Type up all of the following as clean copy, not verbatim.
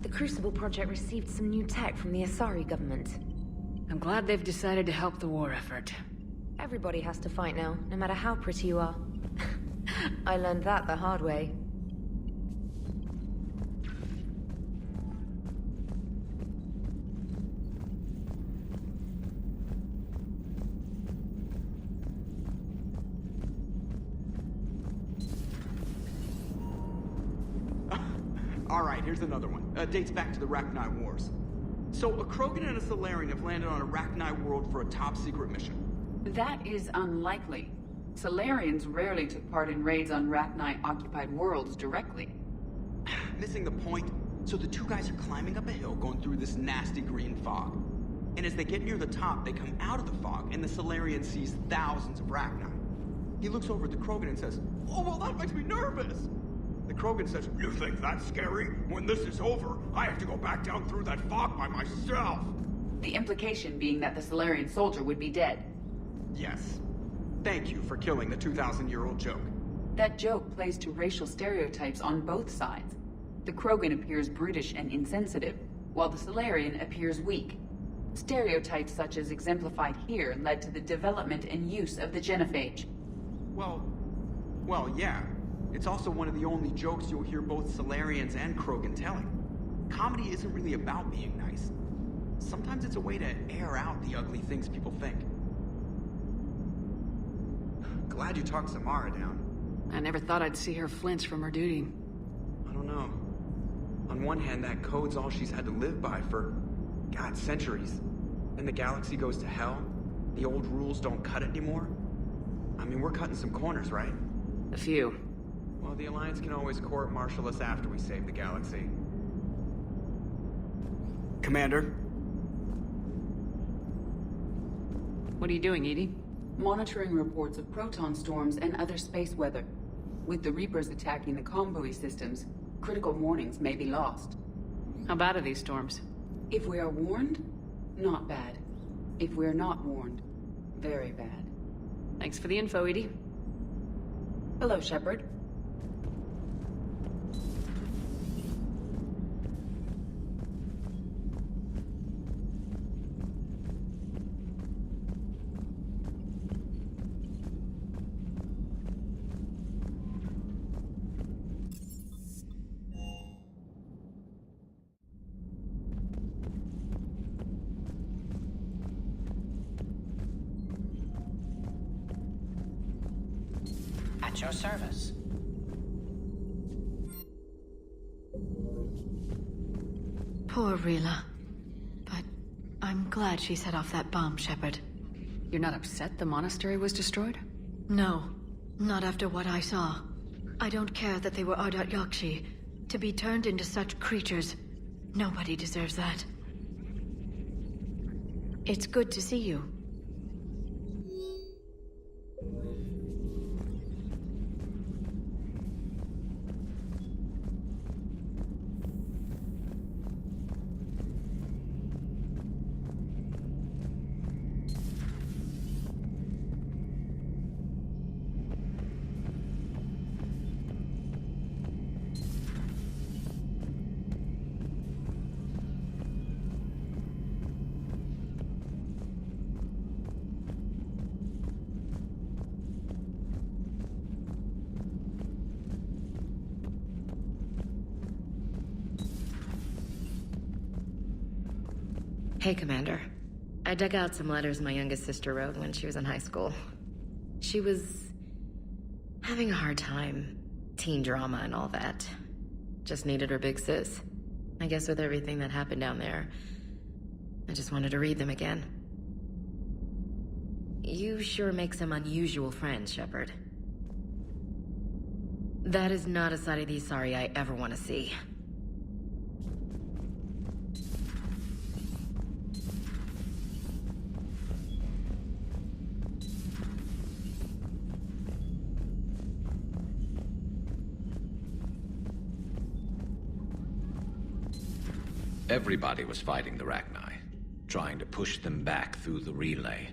The Crucible Project received some new tech from the Asari government. I'm glad they've decided to help the war effort. Everybody has to fight now, no matter how pretty you are. I learned that the hard way. Alright, here's another one. Dates back to the Rachni Wars. So, a Krogan and a Salarian have landed on a Rachni world for a top-secret mission. That is unlikely. Salarians rarely took part in raids on Rachni-occupied worlds directly. Missing the point. So the two guys are climbing up a hill going through this nasty green fog. And as they get near the top, they come out of the fog, and the Salarian sees thousands of Rachni. He looks over at the Krogan and says, "Oh, well, that makes me nervous!" The Krogan says, "You think that's scary? When this is over, I have to go back down through that fog by myself." The implication being that the Salarian soldier would be dead. Yes. Thank you for killing the 2,000-year-old joke. That joke plays to racial stereotypes on both sides. The Krogan appears brutish and insensitive, while the Salarian appears weak. Stereotypes such as exemplified here led to the development and use of the genophage. Well, yeah. It's also one of the only jokes you'll hear both Salarians and Krogan telling. Comedy isn't really about being nice. Sometimes it's a way to air out the ugly things people think. Glad you talked Samara down. I never thought I'd see her flinch from her duty. I don't know. On one hand, that code's all she's had to live by for, God, centuries. And the galaxy goes to hell. The old rules don't cut it anymore. I mean, we're cutting some corners, right? A few. Well, the Alliance can always court-martial us after we save the galaxy. Commander? What are you doing, Edie? Monitoring reports of proton storms and other space weather. With the Reapers attacking the convoy systems, critical warnings may be lost. How bad are these storms? If we are warned, not bad. If we are not warned, very bad. Thanks for the info, Edie. Hello, Shepard. At your service. Poor Rila. But I'm glad she set off that bomb, Shepard. You're not upset the monastery was destroyed? No, not after what I saw. I don't care that they were Ardat Yakshi. To be turned into such creatures, nobody deserves that. It's good to see you. Hey, Commander. I dug out some letters my youngest sister wrote when she was in high school. She was having a hard time. Teen drama and all that. Just needed her big sis. I guess with everything that happened down there, I just wanted to read them again. You sure make some unusual friends, Shepard. That is not a side of the Asari I ever want to see. Everybody was fighting the Rachni, trying to push them back through the relay.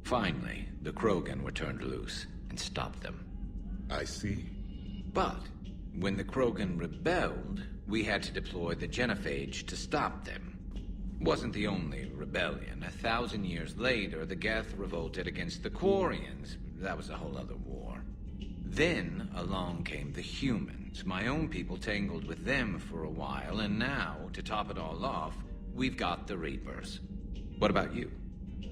Finally, the Krogan were turned loose and stopped them. I see. But When the Krogan rebelled, we had to deploy the genophage to stop them. Wasn't the only rebellion. 1,000 years later, the Geth revolted against the Quarians. That was a whole other war. Then, along came the humans. My own people tangled with them for a while, and now, to top it all off, we've got the Reapers. What about you?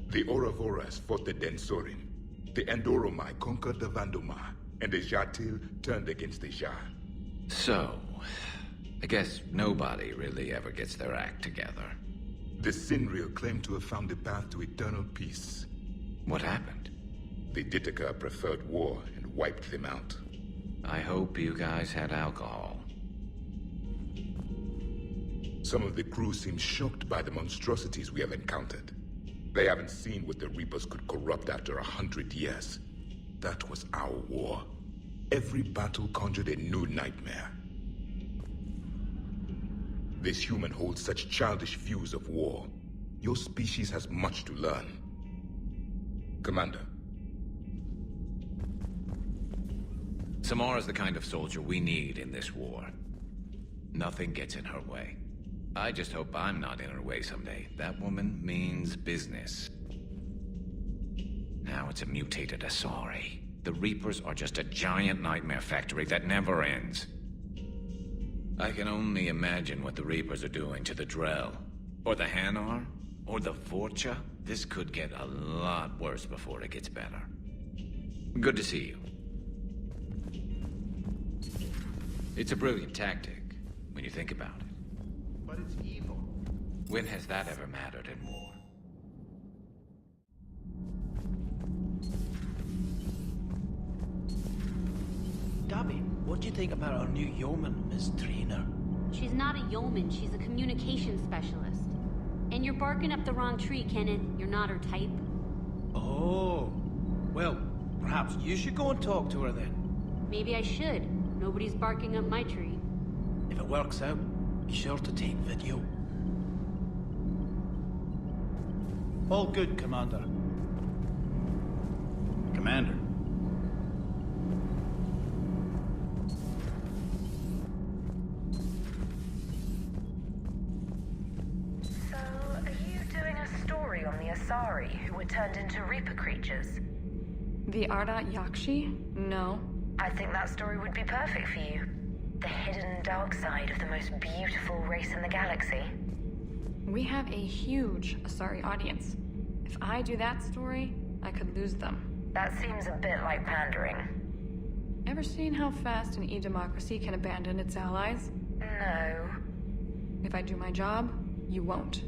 The Ouroboros fought the Densorin. The Andoromai conquered the Vandomai, and the Jatil turned against the Shah. So, I guess nobody really ever gets their act together. The Sinreal claimed to have found the path to eternal peace. What happened? The Ditaka preferred war and wiped them out. I hope you guys had alcohol. Some of the crew seem shocked by the monstrosities we have encountered. They haven't seen what the Reapers could corrupt after 100 years. That was our war. Every battle conjured a new nightmare. This human holds such childish views of war. Your species has much to learn. Commander. Samara's the kind of soldier we need in this war. Nothing gets in her way. I just hope I'm not in her way someday. That woman means business. Now it's a mutated Asari. The Reapers are just a giant nightmare factory that never ends. I can only imagine what the Reapers are doing to the Drell. Or the Hanar. Or the Vorcha. This could get a lot worse before it gets better. Good to see you. It's a brilliant tactic, when you think about it. But it's evil. When has that ever mattered in war? Gabby, what do you think about our new yeoman, Miss Trainer? She's not a yeoman, she's a communication specialist. And you're barking up the wrong tree, Kenneth. You're not her type. Oh. Well, perhaps you should go and talk to her then. Maybe I should. Nobody's barking up my tree. If it works out, be sure to take video. All good, Commander. Commander. So, are you doing a story on the Asari who were turned into Reaper creatures? The Ardat Yakshi? No. I think that story would be perfect for you. The hidden dark side of the most beautiful race in the galaxy. We have a huge Asari audience. If I do that story, I could lose them. That seems a bit like pandering. Ever seen how fast an e-democracy can abandon its allies? No. If I do my job, you won't.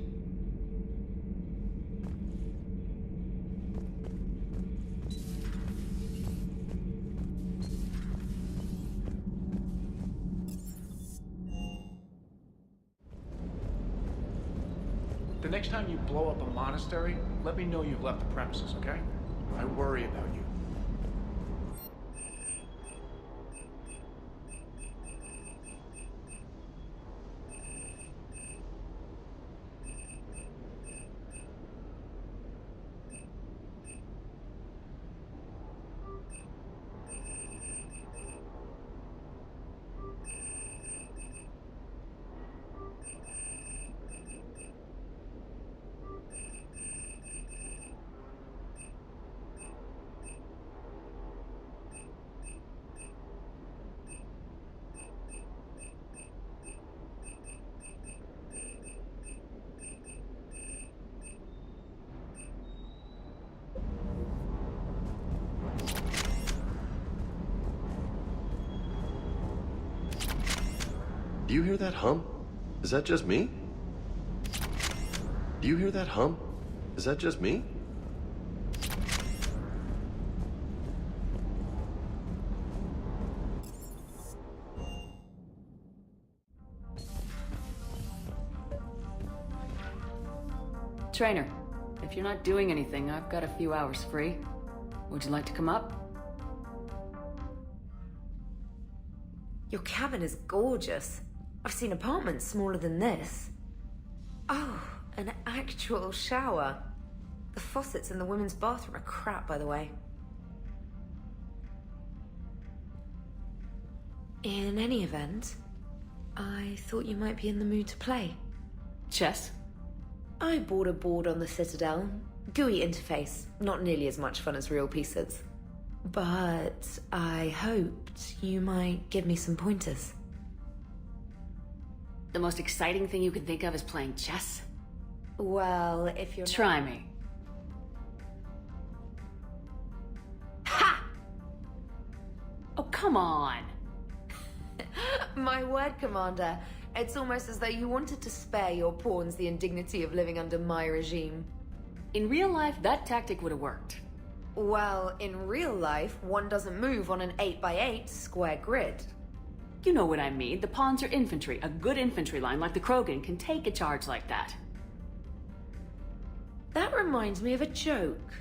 The next time you blow up a monastery, let me know you've left the premises, okay? I worry about you. Do you hear that hum? Is that just me? Do you hear that hum? Is that just me? Trainer, if you're not doing anything, I've got a few hours free. Would you like to come up? Your cabin is gorgeous. I've seen apartments smaller than this. Oh, an actual shower. The faucets in the women's bathroom are crap, by the way. In any event, I thought you might be in the mood to play. Chess? I bought a board on the Citadel. GUI interface, not nearly as much fun as real pieces. But I hoped you might give me some pointers. The most exciting thing you can think of is playing chess? Well, if you're... Try me. Ha! Oh, come on! My word, Commander. It's almost as though you wanted to spare your pawns the indignity of living under my regime. In real life, that tactic would have worked. Well, in real life, one doesn't move on an 8x8 square grid. You know what I mean. The pawns are infantry. A good infantry line like the Krogan can take a charge like that. That reminds me of a joke.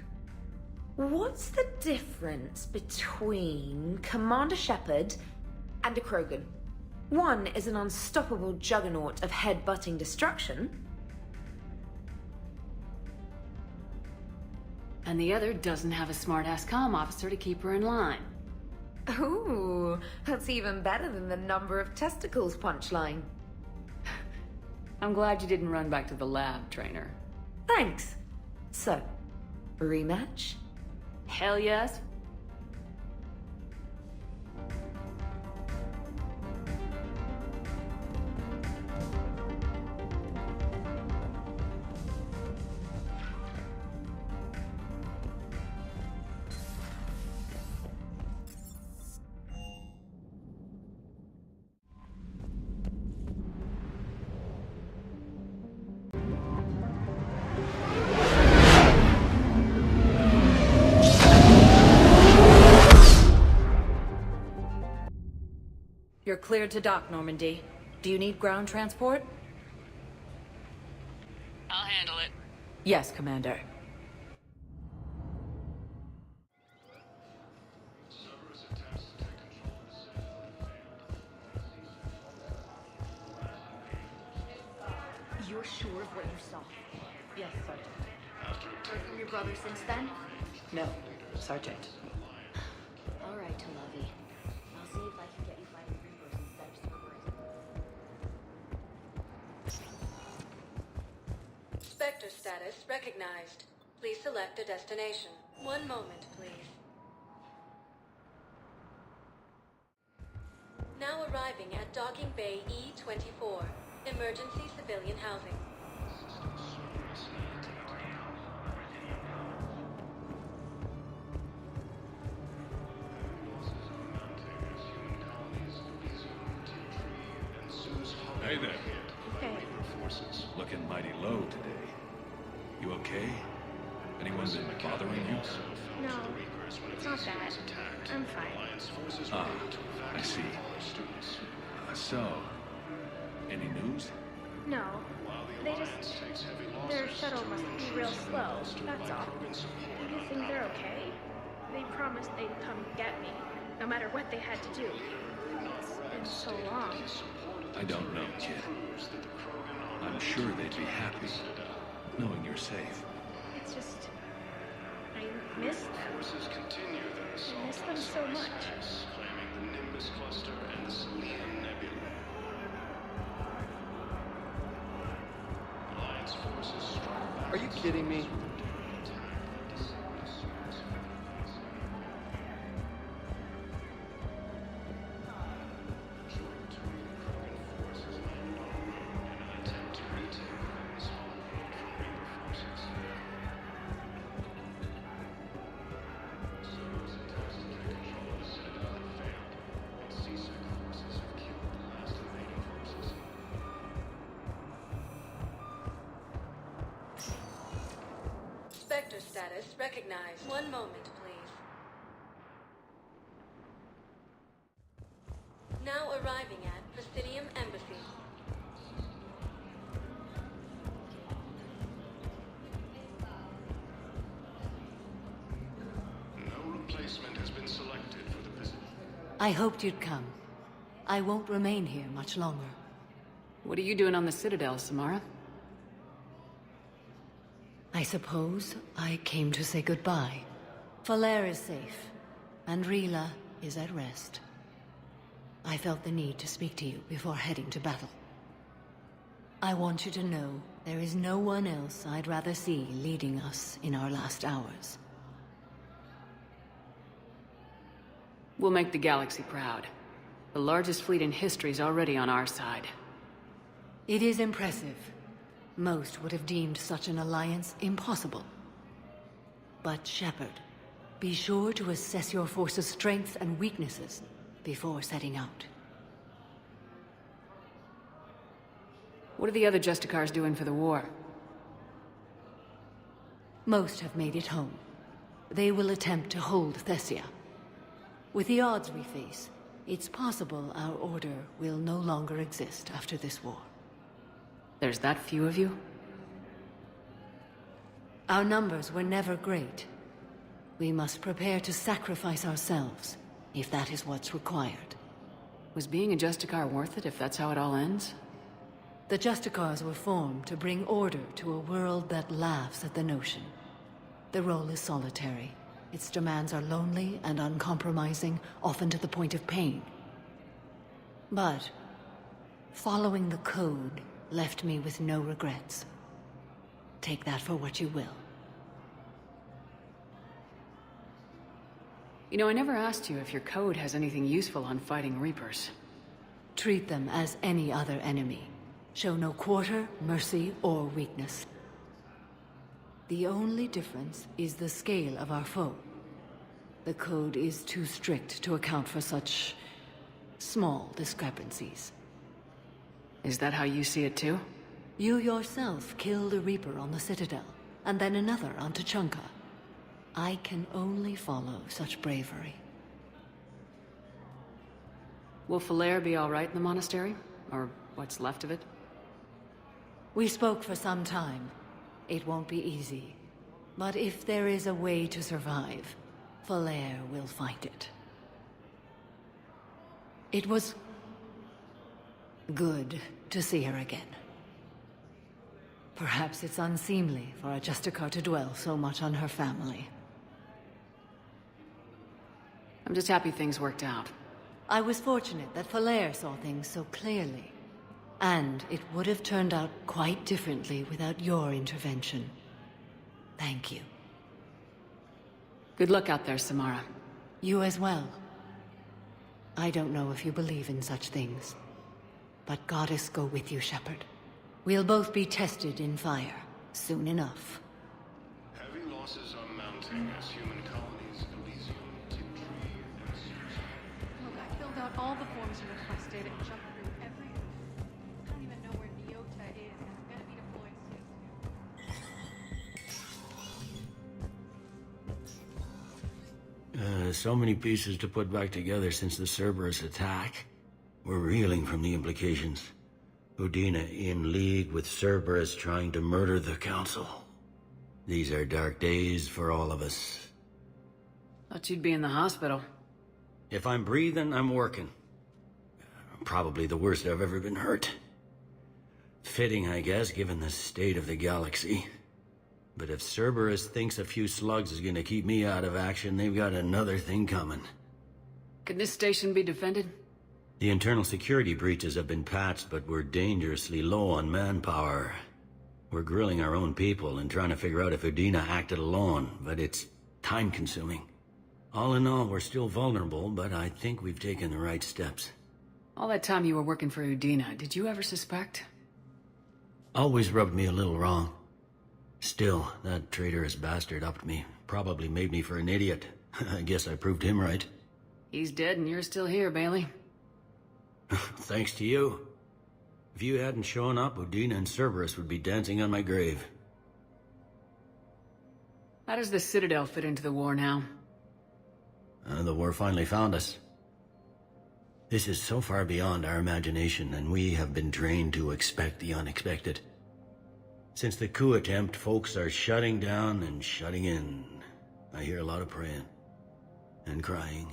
What's the difference between Commander Shepard and a Krogan? One is an unstoppable juggernaut of head-butting destruction. And the other doesn't have a smart-ass comm officer to keep her in line. Ooh, that's even better than the number of testicles punchline. I'm glad you didn't run back to the lab, trainer. Thanks. So, rematch? Hell yes. You're cleared to dock, Normandy. Do you need ground transport? I'll handle it. Yes, Commander. You're sure of what you saw? Yes, Sergeant. Heard from your brother since then? No, Sergeant. All right, Tulavi. I'll see if I can get you fighting Reapers instead of Cerberus. Spectre status recognized. Please select a destination. One moment, please. Now arriving at Docking Bay E-24. Emergency civilian housing. Hey there. Hey. Forces looking mighty low today. You okay? Anyone been bothering you? No, it's not that. I'm fine. Ah, I see. So, any news? No, they just... Their shuttle must be real slow, that's all. Do you think they're okay? They promised they'd come get me, no matter what they had to do. It's been so long. I don't know, kid. I'm sure they'd be happy, knowing you're safe. It's just... I miss them. I miss them so much. Are you kidding me? Spectre status recognized. One moment, please. Now arriving at Presidium Embassy. No replacement has been selected for the position. I hoped you'd come. I won't remain here much longer. What are you doing on the Citadel, Samara? I suppose I came to say goodbye. Falere is safe, and Rila is at rest. I felt the need to speak to you before heading to battle. I want you to know there is no one else I'd rather see leading us in our last hours. We'll make the galaxy proud. The largest fleet in history is already on our side. It is impressive. Most would have deemed such an alliance impossible. But Shepard, be sure to assess your force's strengths and weaknesses before setting out. What are the other Justicars doing for the war? Most have made it home. They will attempt to hold Thessia. With the odds we face, it's possible our order will no longer exist after this war. There's that few of you? Our numbers were never great. We must prepare to sacrifice ourselves, if that is what's required. Was being a Justicar worth it if that's how it all ends? The Justicars were formed to bring order to a world that laughs at the notion. The role is solitary. Its demands are lonely and uncompromising, often to the point of pain. But following the code left me with no regrets. Take that for what you will. You know, I never asked you if your code has anything useful on fighting Reapers. Treat them as any other enemy. Show no quarter, mercy, or weakness. The only difference is the scale of our foe. The code is too strict to account for such small discrepancies. Is that how you see it too? You yourself killed a Reaper on the Citadel, and then another on Tuchanka. I can only follow such bravery. Will Falere be all right in the monastery? Or what's left of it? We spoke for some time. It won't be easy. But if there is a way to survive, Falere will find it. It was good to see her again. Perhaps it's unseemly for a Justicar to dwell so much on her family. I'm just happy things worked out. I was fortunate that Falere saw things so clearly. And it would have turned out quite differently without your intervention. Thank you. Good luck out there, Samara. You as well. I don't know if you believe in such things, but Goddess go with you, Shepard. We'll both be tested in fire, soon enough. Heavy losses are mounting as human colonies Elysium, Tiptree, and Susan. Look, I filled out all the forms you requested and jumped through every... I don't even know where Neota is, and I'm gonna be deployed soon. So many pieces to put back together since the Cerberus attack. We're reeling from the implications. Udina in league with Cerberus trying to murder the Council. These are dark days for all of us. Thought you'd be in the hospital. If I'm breathing, I'm working. Probably the worst I've ever been hurt. Fitting, I guess, given the state of the galaxy. But if Cerberus thinks a few slugs is gonna keep me out of action, they've got another thing coming. Can this station be defended? The internal security breaches have been patched, but we're dangerously low on manpower. We're grilling our own people and trying to figure out if Udina acted alone, but it's time-consuming. All in all, we're still vulnerable, but I think we've taken the right steps. All that time you were working for Udina, did you ever suspect? Always rubbed me a little wrong. Still, that traitorous bastard upped me. Probably made me for an idiot. I guess I proved him right. He's dead and you're still here, Bailey. Thanks to you. If you hadn't shown up, Udina and Cerberus would be dancing on my grave. How does the Citadel fit into the war now? The war finally found us. This is so far beyond our imagination, and we have been trained to expect the unexpected. Since the coup attempt, folks are shutting down and shutting in. I hear a lot of praying. And crying.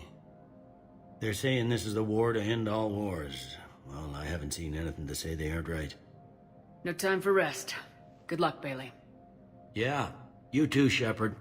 They're saying this is the war to end all wars. Well, I haven't seen anything to say they aren't right. No time for rest. Good luck, Bailey. Yeah, you too, Shepard.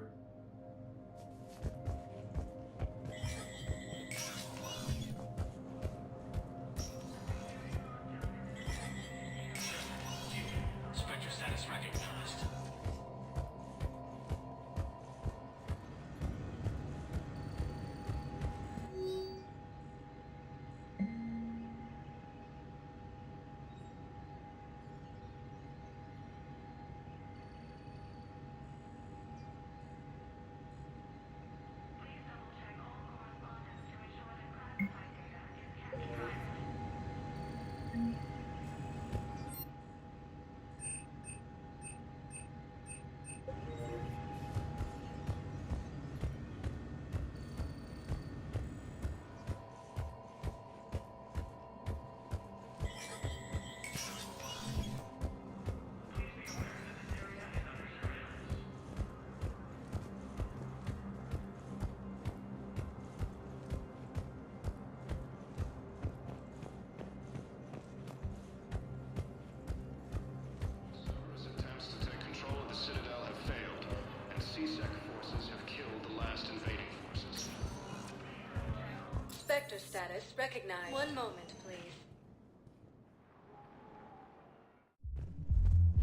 status recognized. One moment, please.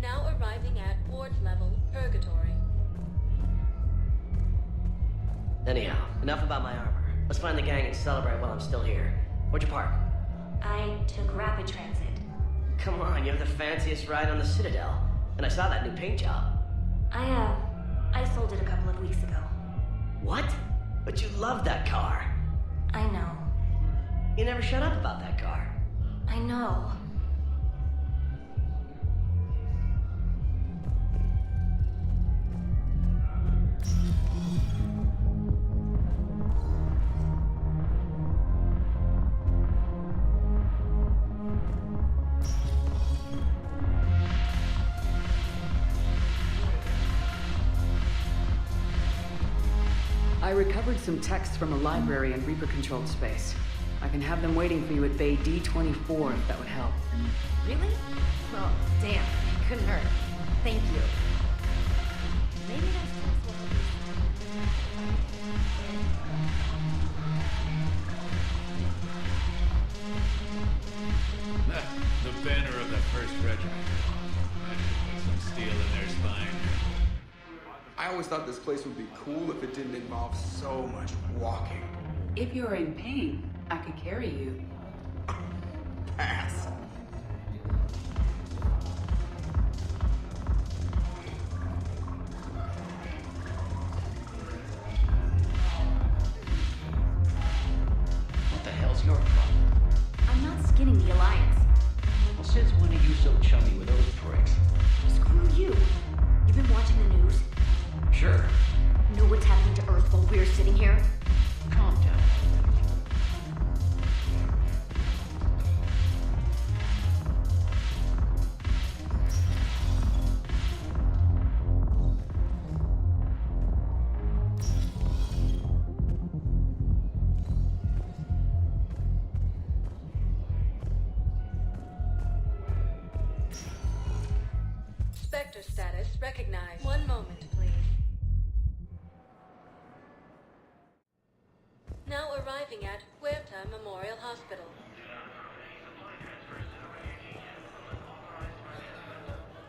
Now arriving at ward level purgatory. Anyhow, enough about my armor. Let's find the gang and celebrate while I'm still here. Where'd you park? I took rapid transit. Come on, you have the fanciest ride on the Citadel. And I saw that new paint job. I sold it a couple of weeks ago. What? But you loved that car. I know. You never shut up about that car. I know. I recovered some texts from a library in Reaper-controlled space. I can have them waiting for you at Bay D-24 if that would help. Really? Well, damn. It couldn't hurt. Thank you. Maybe that's The banner of the 1st Regiment. I should put some steel in their spine. I always thought this place would be cool if it didn't involve so much walking. If you're in pain, I could carry you. Pass. What the hell's your problem? I'm not skinning the Alliance. Well, since when are you so chummy with those pricks? Screw you. You've been watching the news? Sure. Know what's happening to Earth while we're sitting here? Calm down. Spectre status recognized. One moment, please. Now arriving at Huerta Memorial Hospital.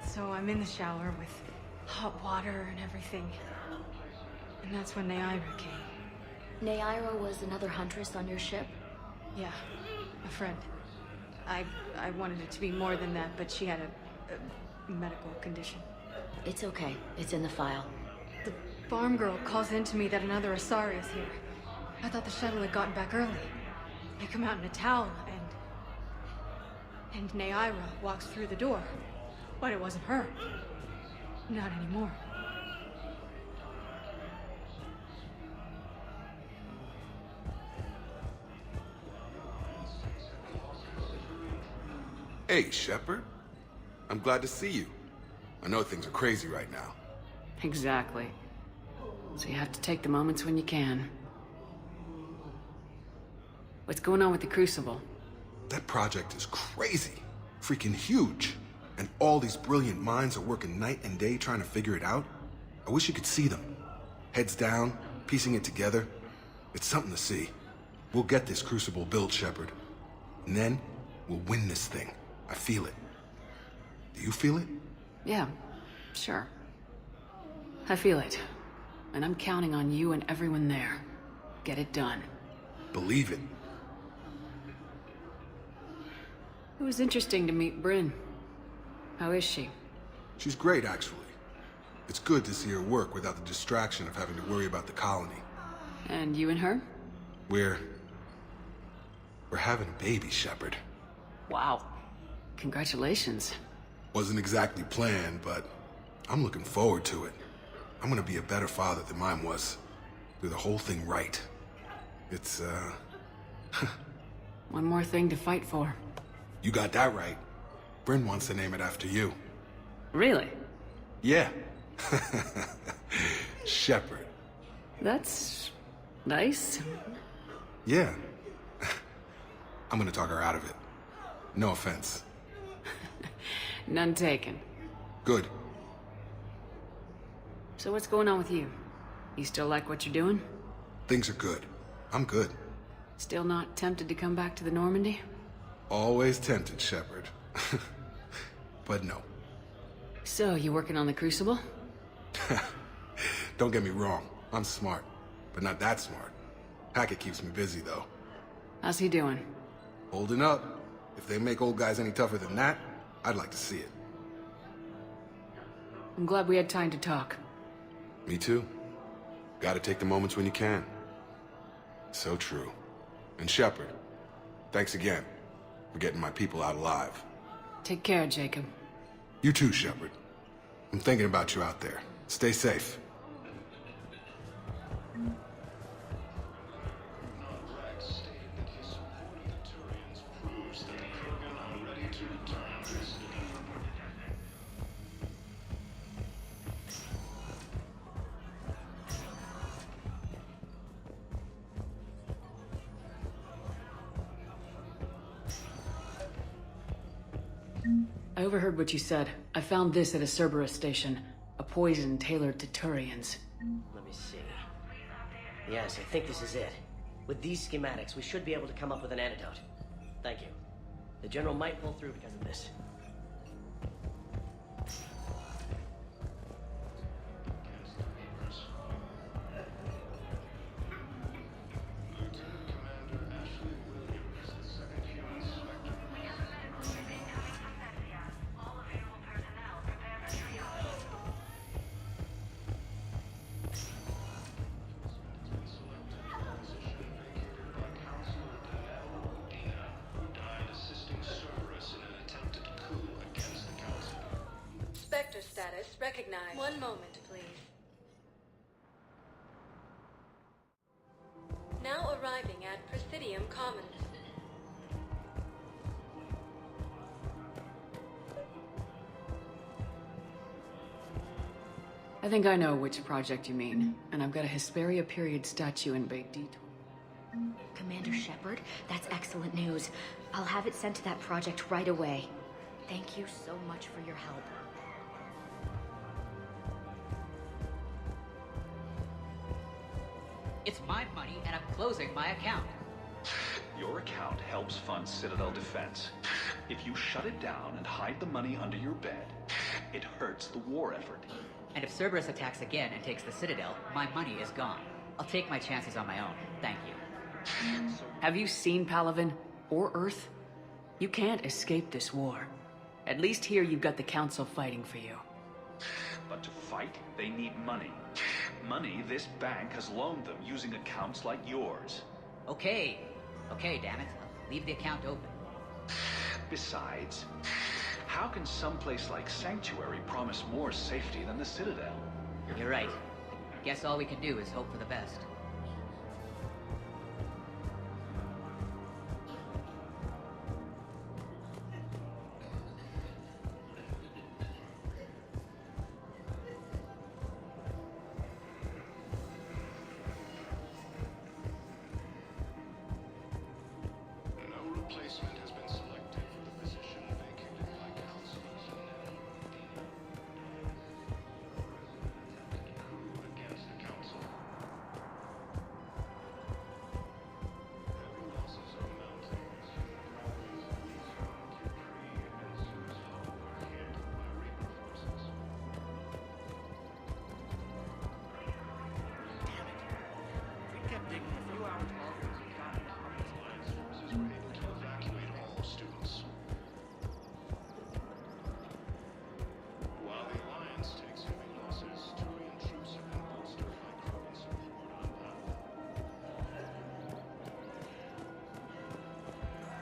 So I'm in the shower with hot water and everything. And that's when Neaira came. Neaira was another huntress on your ship? Yeah, a friend. I wanted it to be more than that, but she had a medical condition. It's okay. It's in the file. The farm girl calls in to me that another Asari is here. I thought the shuttle had gotten back early. I come out in a towel, and Neaira walks through the door. But it wasn't her. Not anymore. Hey, Shepard. I'm glad to see you. I know things are crazy right now. Exactly. So you have to take the moments when you can. What's going on with the Crucible? That project is crazy. Freaking huge. And all these brilliant minds are working night and day trying to figure it out. I wish you could see them. Heads down, piecing it together. It's something to see. We'll get this Crucible built, Shepard. And then, we'll win this thing. I feel it. Do you feel it? Yeah, sure. I feel it. And I'm counting on you and everyone there. Get it done. Believe it. It was interesting to meet Bryn. How is she? She's great, actually. It's good to see her work without the distraction of having to worry about the colony. And you and her? We're having a baby, Shepard. Wow. Congratulations. Wasn't exactly planned, but I'm looking forward to it. I'm gonna be a better father than mine was. Do the whole thing right. It's, One more thing to fight for. You got that right. Bryn wants to name it after you. Really? Yeah. Shepard. That's nice. Yeah. I'm gonna talk her out of it. No offense. None taken. Good. So what's going on with you? You still like what you're doing? Things are good. I'm good. Still not tempted to come back to the Normandy? Always tempted, Shepard. But no. So, you working on the Crucible? Don't get me wrong, I'm smart, but not that smart. Hackett keeps me busy, though. How's he doing? Holding up. If they make old guys any tougher than that, I'd like to see it. I'm glad we had time to talk. Me too. Gotta take the moments when you can. So true. And Shepard, thanks again for getting my people out alive. Take care, Jacob. You too, Shepard. I'm thinking about you out there. Stay safe. I overheard what you said. I found this at a Cerberus station. A poison tailored to Turians. Let me see. Yes, I think this is it. With these schematics, we should be able to come up with an antidote. Thank you. The General might pull through because of this. Spectre status recognized. One moment, please. Now arriving at Presidium Commons. I think I know which project you mean, and I've got a Hesperia period statue in Bay D. Commander Shepard, that's excellent news. I'll have it sent to that project right away. Thank you so much for your help. It's my money, and I'm closing my account. Your account helps fund Citadel defense. If you shut it down and hide the money under your bed, it hurts the war effort. And if Cerberus attacks again and takes the Citadel, my money is gone. I'll take my chances on my own. Thank you. Have you seen Palaven? Or Earth? You can't escape this war. At least here you've got the Council fighting for you. But to fight, they need money. Money this bank has loaned them using accounts like yours. Okay, damn it. I'll leave the account open. Besides, how can someplace like Sanctuary promise more safety than the Citadel? You're right. Guess all we can do is hope for the best.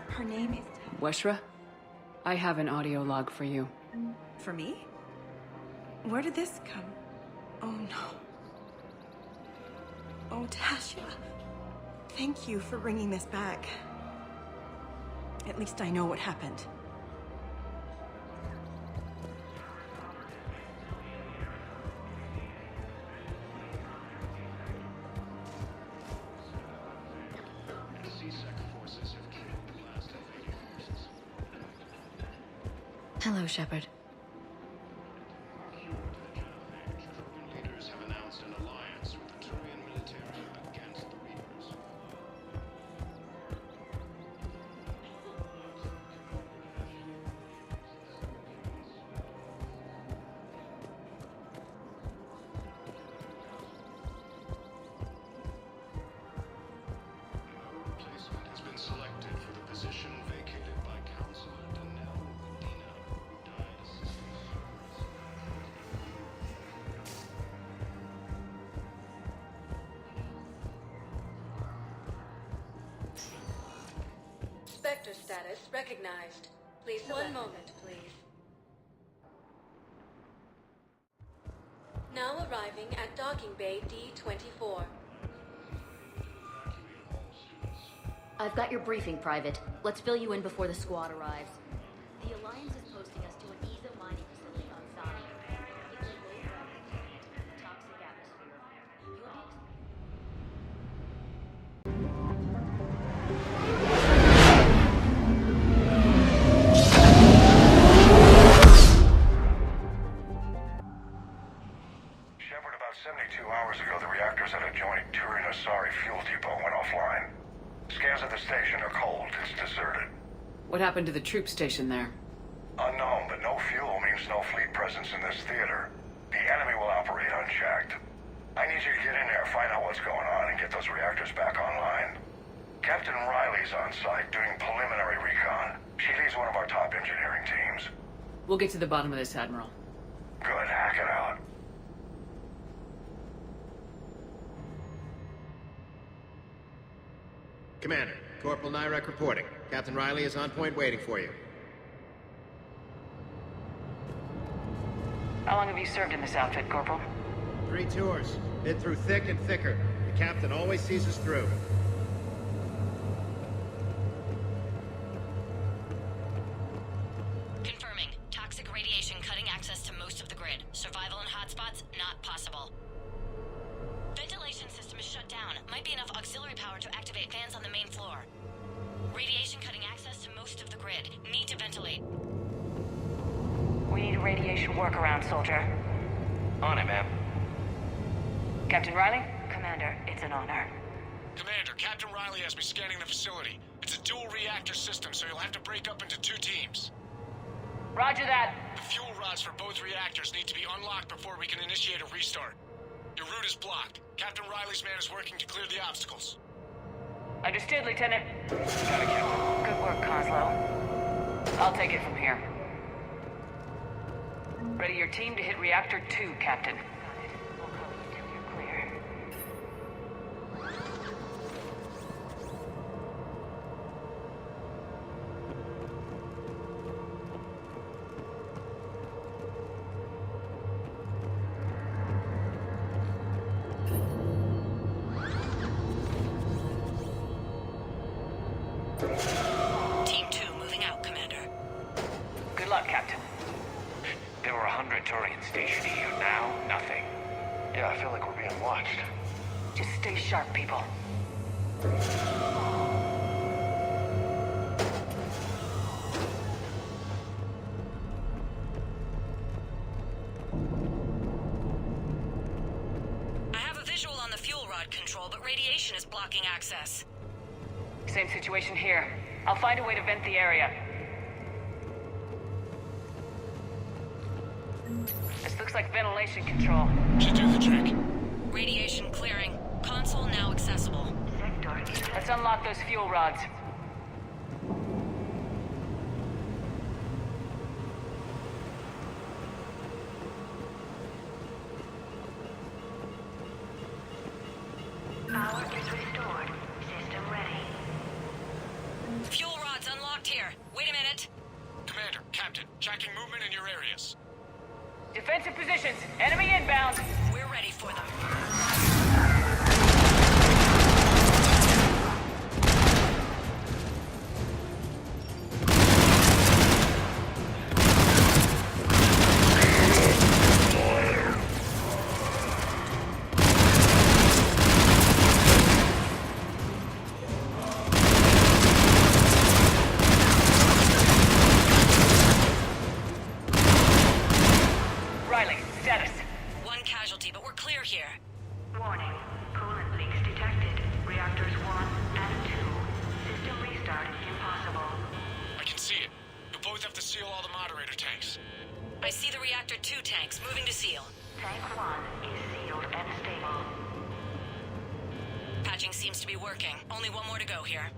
Her name is... Weshra? I have an audio log for you. For me? Where did this come? Oh no. Oh, Tasha. Thank you for bringing this back. At least I know what happened. Hello, Shepard. Leaders have announced an alliance with the Turian military against the Reapers. Spectre status recognized. Please select. One moment, please. Now arriving at docking bay D-24. I've got your briefing, Private. Let's fill you in before the squad arrives. The Alliance is posting us to an ESA mining facility on Zani. Particularly low gravity, toxic atmosphere. You'll be Shepard, about 72 hours ago, the reactors at adjoining Turin-Asari fuel depot went offline. Scans of the station are cold. It's deserted. What happened to the troop station there? Unknown, but no fuel means no fleet presence in this theater. The enemy will operate unchecked. I need you to get in there, find out what's going on, and get those reactors back online. Captain Riley's on site doing preliminary recon. She leads one of our top engineering teams. We'll get to the bottom of this, Admiral. Good, hack it out. Commander, Corporal Nyrek reporting. Captain Riley is on point waiting for you. How long have you served in this outfit, Corporal? 3 tours. Been through thick and thicker. The captain always sees us through. Confirming. Toxic radiation cutting access to most of the grid. Survival in hotspots, not possible. Ventilation system is shut down. Might be enough auxiliary power to activate fans on the main floor. Radiation cutting access to most of the grid. Need to ventilate. We need a radiation workaround, soldier. On it, ma'am. Captain Riley? Commander, it's an honor. Commander, Captain Riley has me scanning the facility. It's a dual reactor system, so you'll have to break up into 2 teams. Roger that. The fuel rods for both reactors need to be unlocked before we can initiate a restart. Your route is blocked. Captain Riley's man is working to clear the obstacles. Understood, Lieutenant. Got it, Captain. Good work, Coslow. I'll take it from here. Ready your team to hit Reactor 2, Captain. We'll call you till you're clear. Team 2 moving out, Commander. Good luck, Captain. There were 100 Turians stationed here. Now, nothing. Yeah, I feel like we're being watched. Just stay sharp, people. I have a visual on the fuel rod control, but radiation is blocking access. Same situation here. I'll find a way to vent the area. This looks like ventilation control. Should do the trick. Radiation clearing. Console now accessible. Let's unlock those fuel rods. Power is restored. System ready. Fuel rods unlocked here. Wait a minute. Commander, Captain, tracking movement in your areas. Defensive positions. Enemy inbound. We're ready for them. Riley, status. One casualty, but we're clear here. Warning. Coolant leaks detected. Reactors 1 and 2. System restart impossible. I can see it. You'll both have to seal all the moderator tanks. I see the reactor 2 tanks moving to seal. Tank 1 is sealed and stable. Patching seems to be working. Only one more to go here.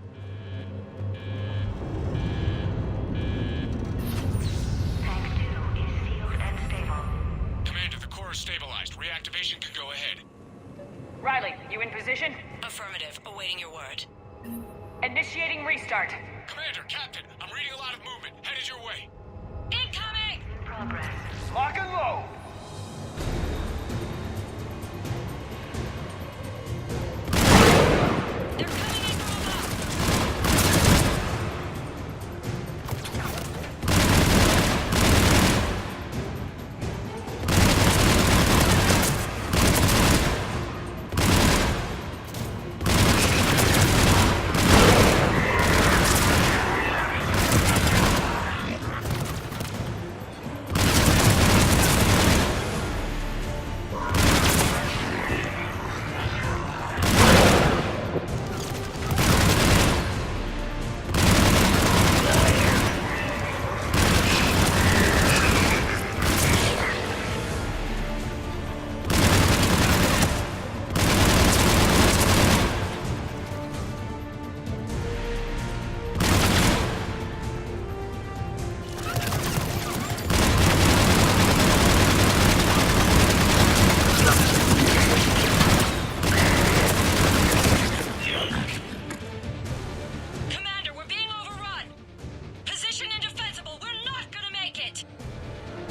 Tank 2 is sealed and stable. Commander, the core is stabilized. Reactivation can go ahead. Riley, you in position? Affirmative. Awaiting your word. Initiating restart. Come Commander, Captain, I'm reading a lot of movement. Headed your way. Incoming! Progress. Lock and load!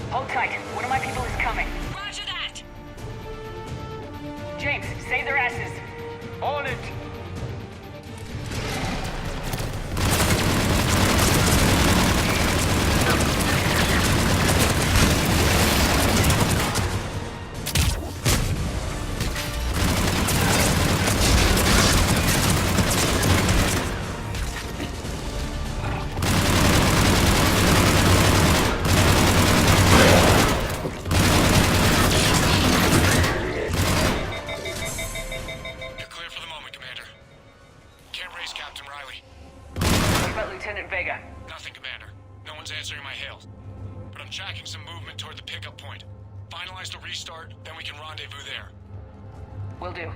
Hold tight. One of my people is coming. Roger that! James, save their asses. On it! Lieutenant Vega. Nothing, Commander. No one's answering my hails. But I'm tracking some movement toward the pickup point. Finalize the restart, then we can rendezvous there. Will do.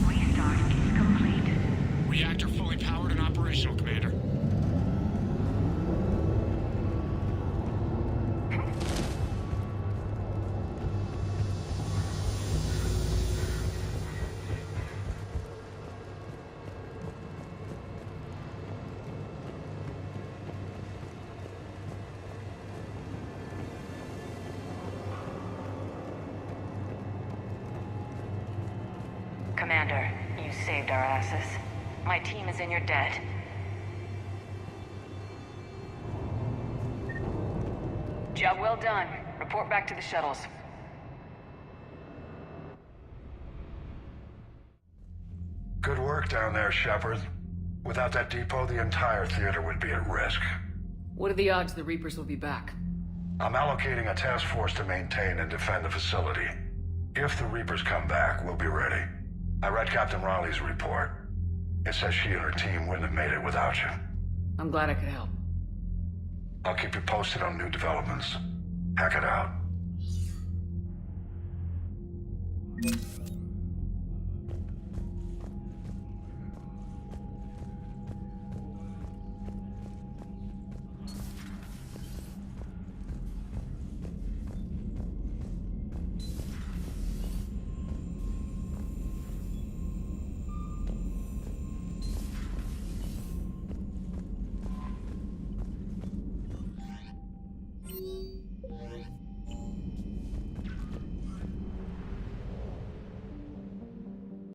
Restart is complete. Reactor fully powered and operational, Commander. Commander, you saved our asses. My team is in your debt. Job well done. Report back to the shuttles. Good work down there, Shepard. Without that depot, the entire theater would be at risk. What are the odds the Reapers will be back? I'm allocating a task force to maintain and defend the facility. If the Reapers come back, we'll be ready. I read Captain Riley's report. It says she and her team wouldn't have made it without you. I'm glad I could help. I'll keep you posted on new developments. Hack it out.